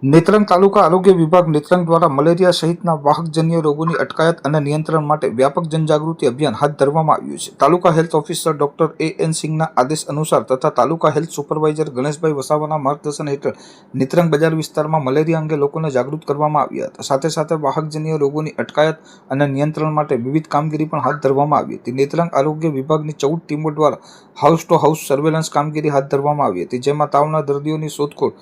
નેત્રંગ તાલુકા આરોગ્ય વિભાગ નેત્રંગ દ્વારા મલેરિયા સહિતના વાહકજન્ય રોગોની અટકાયત અને નિયંત્રણ માટે વ્યાપક જનજાગૃતિ અભિયાન હાથ ધરવામાં આવ્યું છે. તાલુકા હેલ્થ ઓફિસર ડોક્ટર A.N. સિંઘના આદેશ અનુસાર તથા તાલુકા હેલ્થ સુપરવાઇઝર ગણેશભાઈ વસાવાના માર્ગદર્શન હેઠળ નેત્રંગ બજાર વિસ્તારમાં મલેરિયા અંગે લોકોને જાગૃત કરવામાં આવ્યા હતા. સાથે સાથે વાહકજન્ય રોગોની અટકાયત અને નિયંત્રણ માટે વિવિધ કામગીરી પણ હાથ ધરવામાં આવી હતી. નેત્રંગ આરોગ્ય વિભાગની 14 ટીમો દ્વારા હાઉસ ટુ હાઉસ સર્વેલન્સ કામગીરી હાથ ધરવામાં આવી હતી, જેમાં તાવના દર્દીઓની શોધખોળ,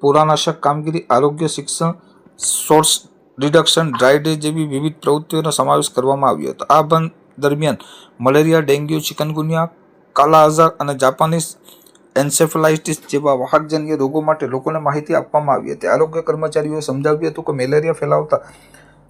પુરાનાશક કામગીરી, આરોગ્ય શિક્ષણ, સોર્સ રિડક્શન ડ્રાય ડે જેવી વિવિધ પ્રવૃત્તિઓનો સમાવેશ કરવામાં આવ્યો હતો. આ બંધ દરમિયાન મલેરિયા, ડેન્ગ્યુ, ચિકનગુનિયા, કાલા આઝાર અને જાપાનીઝ એન્સેફેલાઇટિસ જેવા વાહકજન્ય રોગો માટે લોકોને માહિતી આપવામાં આવી હતી. આરોગ્ય કર્મચારીઓએ સમજાવ્યું હતું કે મેલેરિયા ફેલાવતા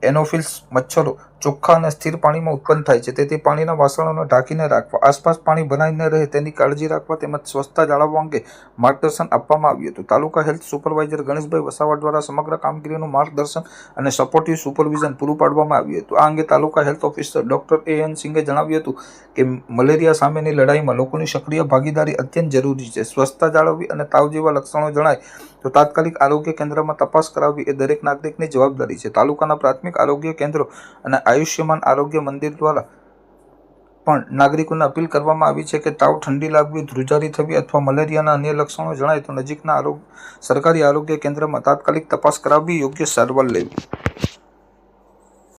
એનોફિલ્સ મચ્છરો ચોખ્ખા અને સ્થિર પાણીમાં ઉત્પન્ન થાય છે, તેથી પાણીના વાસણોને ઢાંકીને રાખવા, આસપાસ પાણી ભરાઈ ન રહે તેની કાળજી રાખવા તેમજ સ્વચ્છતા જાળવવા અંગે માર્ગદર્શન આપવામાં આવ્યું હતું. તાલુકા હેલ્થ સુપરવાઇઝર ગણેશભાઈ વસાવા દ્વારા સમગ્ર કામગીરીનું માર્ગદર્શન અને સપોર્ટિવ સુપરવિઝન પૂરું પાડવામાં આવ્યું હતું. આ અંગે તાલુકા હેલ્થ ઓફિસર ડોક્ટર A.N. સિંઘે જણાવ્યું હતું કે મલેરિયા સામેની લડાઈમાં લોકોની સક્રિય ભાગીદારી અત્યંત જરૂરી છે. સ્વચ્છતા જાળવવી અને તાવ જેવા લક્ષણો જણાય તો તાત્કાલિક આરોગ્ય કેન્દ્રમાં તપાસ કરાવવી એ દરેક નાગરિકની જવાબદારી છે. તાલુકાના પ્રાથમિક આરોગ્ય કેન્દ્રો અને આયુષ્યમાન આરોગ્ય મંદિર દ્વારા પણ નાગરિકોને અપીલ કરવામાં આવી છે કે તાવ, ઠંડી લાગવી, ધ્રુજારી થવી અથવા મલેરિયાના અન્ય લક્ષણો જણાય તો નજીકના સરકારી આરોગ્ય કેન્દ્રમાં તાત્કાલિક તપાસ કરાવવી, યોગ્ય સારવાર લેવી.